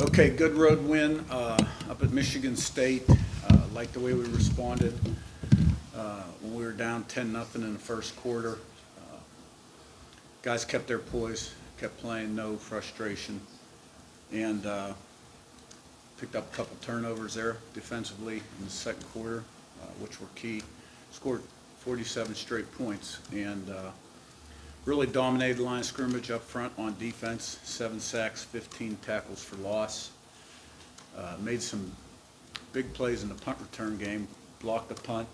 Okay, good road win up at Michigan State. Like the way we responded when we were down 10-0 in the first quarter. Guys kept their poise, kept playing, no frustration, and picked up a couple turnovers there defensively in the second quarter, which were key. Scored 47 straight points and really dominated the line of scrimmage up front on defense. 7 sacks, 15 tackles for loss. Made some big plays in the punt return game. Blocked a punt,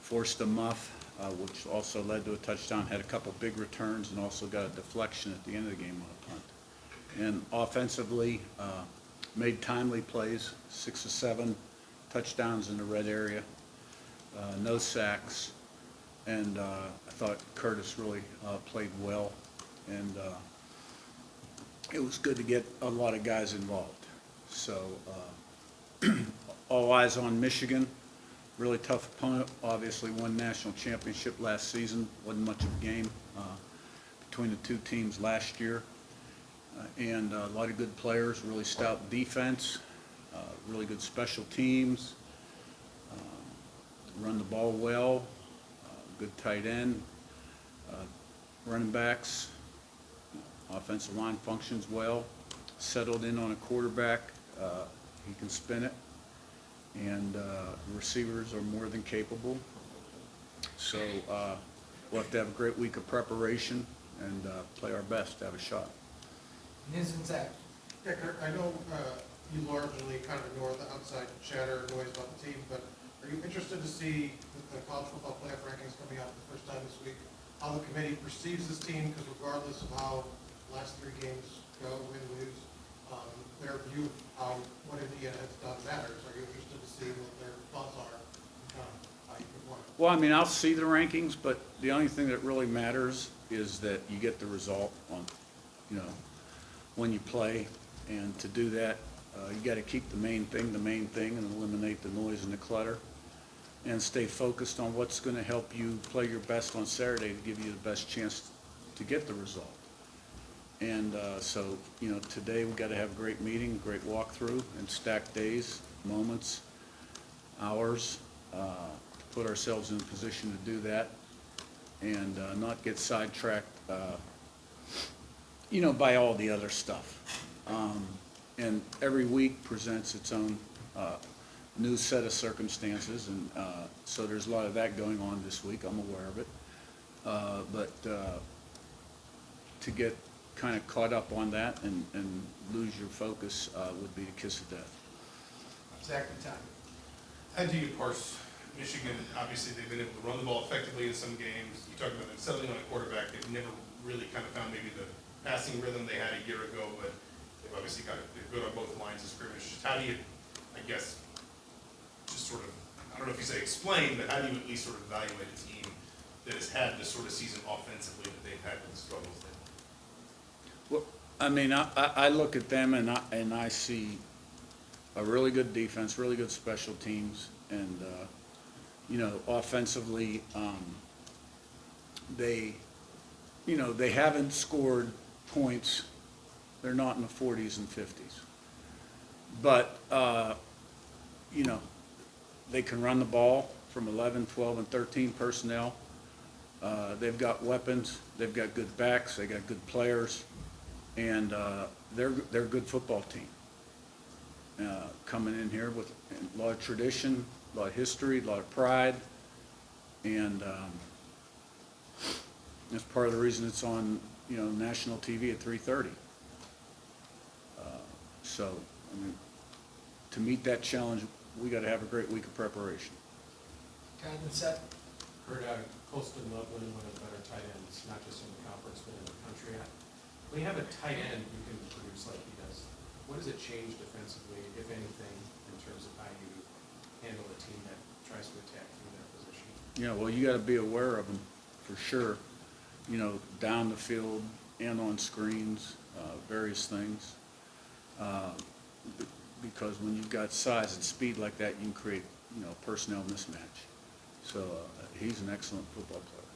forced a muff, which also led to a touchdown. Had a couple big returns and also got a deflection at the end of the game on a punt. And offensively, made timely plays, 6 of 7 touchdowns in the red area, no sacks, and I thought Curtis really played well, and it was good to get a lot of guys involved. So all eyes on Michigan. Really tough opponent. Obviously won national championship last season. Wasn't much of a game between the two teams last year. And a lot of good players, really stout defense, really good special teams, run the ball well, good tight end, running backs, offensive line functions well, settled in on a quarterback, he can spin it, and receivers are more than capable. So we'll have to have a great week of preparation and play our best to have a shot. Ms. and Zach. Yeah, Kirk, I know you largely kind of ignore the outside chatter and noise about the team, but are you interested to see the college football playoff rankings coming out for the first time this week, how the committee perceives this team, because regardless of how the last 3 games go, win, lose, their view of what Indiana has done matters. Are you interested to see what their thoughts are on how you perform? Well, I mean, I'll see the rankings, but the only thing that really matters is that you get the result on, when you play. And to do that, you got to keep the main thing, and eliminate the noise and the clutter, and stay focused on what's going to help you play your best on Saturday to give you the best chance to get the result. And so, today we got to have a great meeting, great walkthrough, and stacked days, moments, hours, to put ourselves in a position to do that, and not get sidetracked, by all the other stuff. And every week presents its own new set of circumstances, and so there's a lot of that going on this week. I'm aware of it. But to get kind of caught up on that and lose your focus would be the kiss of death. Zach and Tom. How do you parse Michigan? Obviously, they've been able to run the ball effectively in some games. You talked about them settling on a quarterback. They've never really kind of found maybe the passing rhythm they had a year ago, but they've obviously they're good on both lines of scrimmage. Just how do you, I guess, just sort of, I don't know if you say explain, but how do you at least sort of evaluate a team that has had this sort of season offensively that they've had with the struggles there? Well, I mean, I look at them and I see a really good defense, really good special teams, and offensively, they haven't scored points. They're not in the 40s and 50s, but they can run the ball from 11, 12, and 13 personnel. They've got weapons. They've got good backs. They got good players. And they're a good football team, coming in here with a lot of tradition, a lot of history, a lot of pride, and that's part of the reason it's on national TV at 3:30. So I mean, to meet that challenge, we got to have a great week of preparation. Todd and Seth. Heard Colston Loveland, one of the better tight ends, not just in the conference but in the country. When you have a tight end who can produce like he does, what does it change defensively, if anything, in terms of how you handle a team that tries to attack through their position? Yeah, well, you got to be aware of them for sure. Down the field and on screens, various things. Because when you've got size and speed like that, you can create, personnel mismatch. So he's an excellent football player.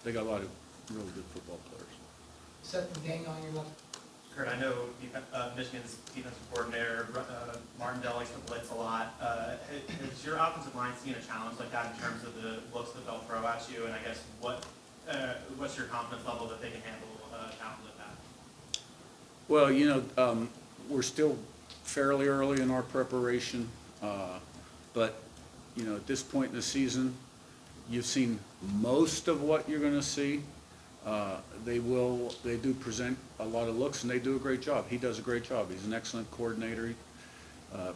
They got a lot of really good football players. Seth and Daniel on your left. Kurt, I know Michigan's defensive coordinator, Martindale, likes to blitz a lot. Has your offensive line seen a challenge like that in terms of the looks that they'll throw at you? And I guess what's your confidence level that they can handle a challenge like that? Well, we're still fairly early in our preparation, but, at this point in the season, you've seen most of what you're going to see. They do present a lot of looks, and they do a great job. He does a great job. He's an excellent coordinator. He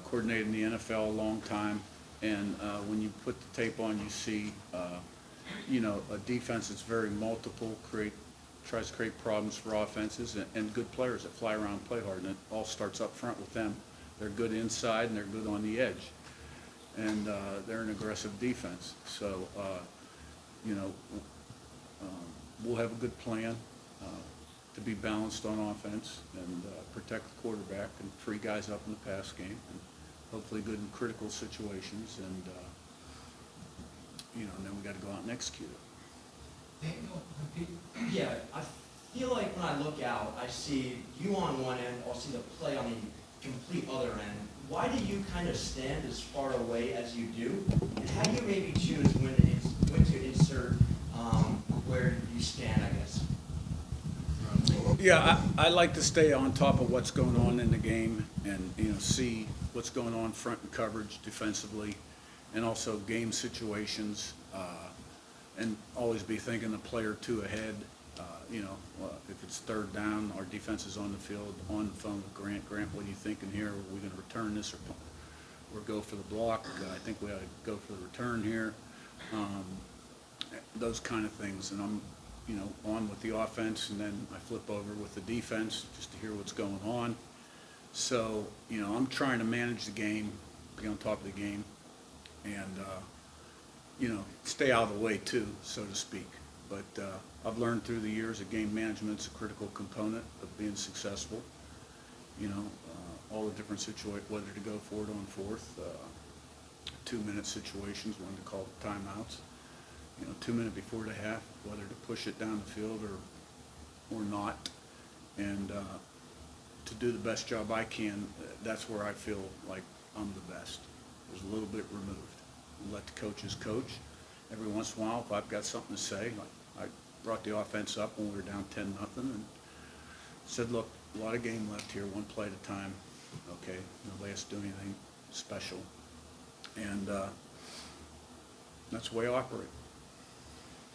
coordinated in the NFL a long time, and when you put the tape on, you see, a defense that's very multiple, tries to create problems for offenses, and good players that fly around and play hard, and it all starts up front with them. They're good inside, and they're good on the edge, and they're an aggressive defense. So, we'll have a good plan to be balanced on offense and protect the quarterback and free guys up in the pass game, and hopefully good in critical situations, and and then we got to go out and execute it. Daniel, Pete? Yeah, I feel like when I look out, I see you on one end, I'll see the play on the complete other end. Why do you kind of stand as far away as you do? And how do you maybe choose when to insert where you stand, I guess? Yeah, I like to stay on top of what's going on in the game and, see what's going on front and coverage defensively, and also game situations, and always be thinking a play or two ahead. If it's third down, our defense is on the field, on the phone with Grant. Grant, what are you thinking here? Are we going to return this or go for the block? I think we ought to go for the return here. Those kind of things, and I'm on with the offense, and then I flip over with the defense just to hear what's going on. So, I'm trying to manage the game, be on top of the game, and, stay out of the way too, so to speak. But I've learned through the years that game management's a critical component of being successful. All the different situations, whether to go for it on fourth, 2-minute situations, when to call timeouts. 2 minutes before the half, whether to push it down the field or not, and to do the best job I can. That's where I feel like I'm the best. Is a little bit removed. Let the coaches coach. Every once in a while, if I've got something to say, like I brought the offense up when we were down 10-0, and said, "Look, a lot of game left here, one play at a time. Okay, nobody has to do anything special," and that's the way I operate.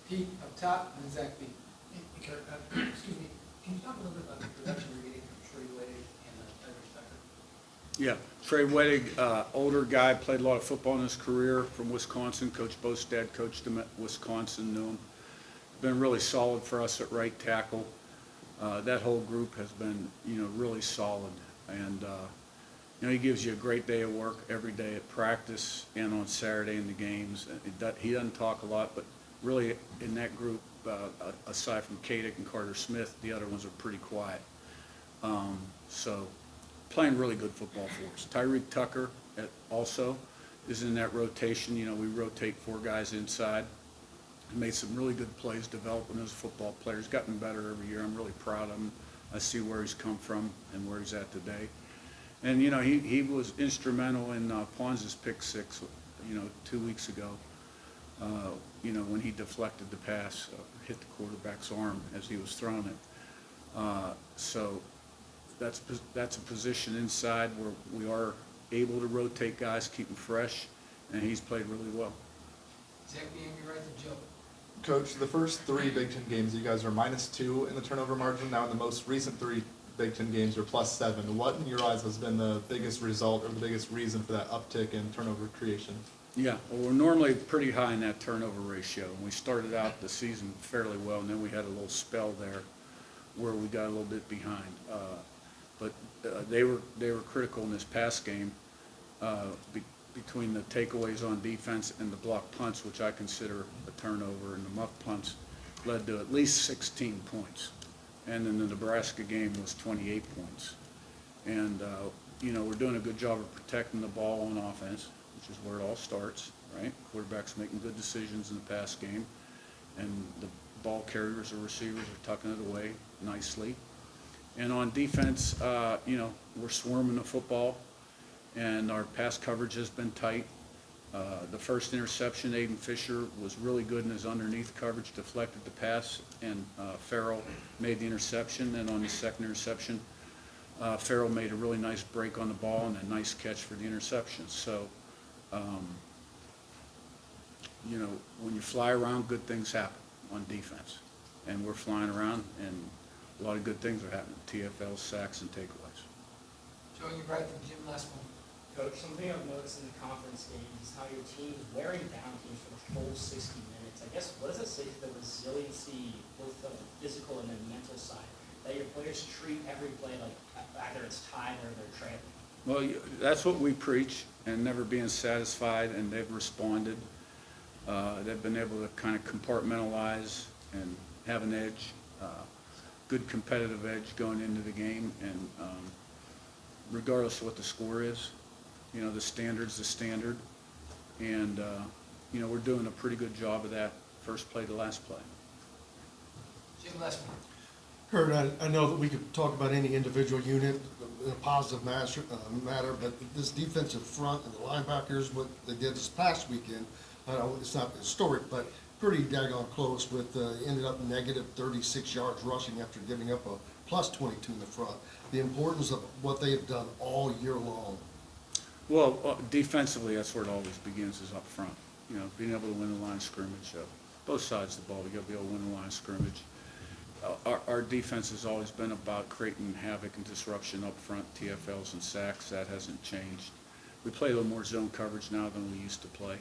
Pete up top, and Zach B. Hey, Kurt, excuse me, can you talk a little bit about the production you're getting from Trey Wettig and Tyrese Tucker? Yeah, Trey Wettig, older guy, played a lot of football in his career from Wisconsin. Coach Bostad coached him at Wisconsin, knew him. Been really solid for us at right tackle. That whole group has been, really solid. And, he gives you a great day of work every day at practice and on Saturday in the games. He doesn't talk a lot, but really in that group, aside from Kadick and Carter Smith, the other ones are pretty quiet. So playing really good football for us. Tyreek Tucker also is in that rotation. We rotate 4 guys inside. He made some really good plays developing as a football player. He's gotten better every year. I'm really proud of him. I see where he's come from and where he's at today. And, he was instrumental in Pons' pick 6, 2 weeks ago. When he deflected the pass, hit the quarterback's arm as he was throwing it. So that's a position inside where we are able to rotate guys, keep them fresh, and he's played really well. Zach B. and your right to Joe. Coach, the first 3 Big Ten games, you guys are -2 in the turnover margin. Now in the most recent 3 Big Ten games, you're +7. What in your eyes has been the biggest result or the biggest reason for that uptick in turnover creation? Yeah, well, we're normally pretty high in that turnover ratio. And we started out the season fairly well, and then we had a little spell there where we got a little bit behind. But they were critical in this pass game between the takeaways on defense and the block punts, which I consider a turnover, and the muff punts led to at least 16 points. And then the Nebraska game was 28 points. And, we're doing a good job of protecting the ball on offense, which is where it all starts, right? Quarterback's making good decisions in the pass game, and the ball carriers or receivers are tucking it away nicely. And on defense, you know, we're swarming the football, and our pass coverage has been tight. The first interception, Aiden Fisher was really good in his underneath coverage, deflected the pass, and Farrell made the interception. And on the second interception, Farrell made a really nice break on the ball and a nice catch for the interception. So, you know, when you fly around, good things happen on defense. And we're flying around, and a lot of good things are happening. TFL, sacks, and takeaways. Joe, you're right, the Jim last one. Coach, something I've noticed in the conference games is how your team's wearing down teams for the full 60 minutes. I guess, what does that say to the resiliency, both of the physical and the mental side, that your players treat every play like either it's tied or they're trailing? Well, that's what we preach, and never being satisfied, and they've responded. They've been able to kind of compartmentalize and have an edge, good competitive edge going into the game, and regardless of what the score is, you know, the standard's the standard, and, you know, we're doing a pretty good job of that first play to last play. Jim last one. Kurt, I know that we could talk about any individual unit in a positive matter, but this defensive front and the linebackers, what they did this past weekend, I know it's not historic, but pretty daggone close with, ended up negative 36 yards rushing after giving up a plus 22 in the front. The importance of what they have done all year long. Well, defensively, that's where it always begins, is up front. You know, being able to win the line of scrimmage. Both sides of the ball, we got to be able to win the line of scrimmage. Our defense has always been about creating havoc and disruption up front, TFLs and sacks. That hasn't changed. We play a little more zone coverage now than we used to play.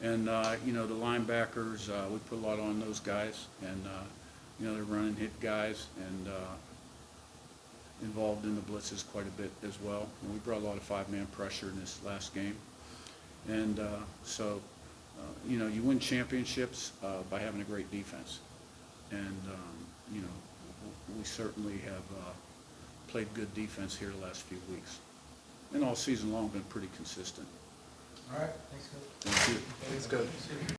And, you know, the linebackers, we put a lot on those guys. And, you know, they're running hit guys and involved in the blitzes quite a bit as well. And we brought a lot of five-man pressure in this last game. And so, you know, you win championships by having a great defense. And, you know, we certainly have played good defense here the last few weeks. And all season long been pretty consistent. All right, thanks, Coach. Thank you. It's good.